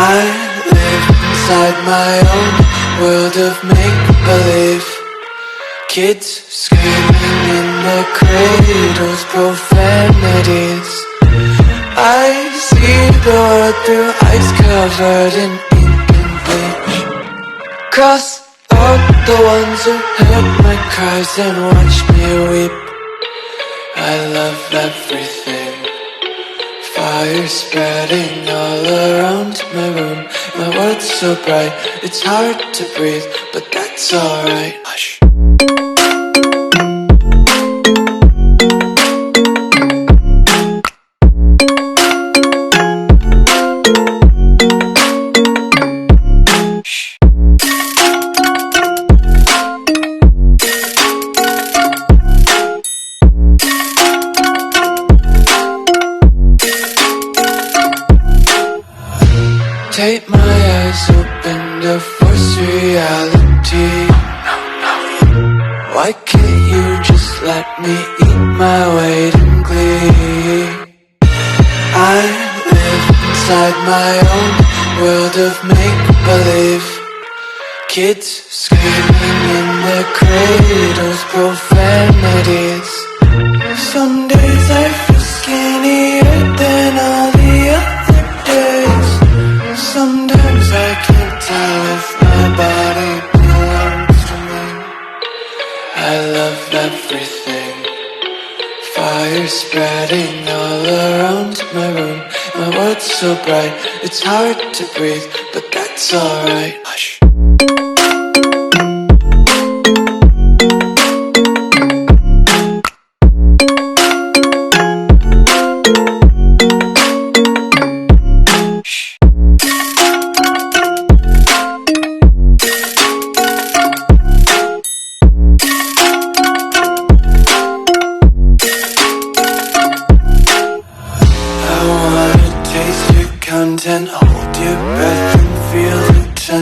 I live inside my own world of make-believe. Kids screaming in the cradles, profanities. I see the world through ice covered in ink and bleach. Cross out the ones who heard my cries and watched me weep. I love everything. Fire spreading all around my room. My world's so bright, it's hard to breathe, but that's alright. Hush. Take my eyes open to force reality. Why can't you just let me eat my weight in glee? I live inside my own world of make-believe. Kids screaming in their cradles, profanities. Some days I feel skinnier than all the other days. Sometimes I can't tell if my body belongs to me. I love everything. Fire spreading all around my room. My world's so bright, it's hard to breathe, but that's alright. Hush.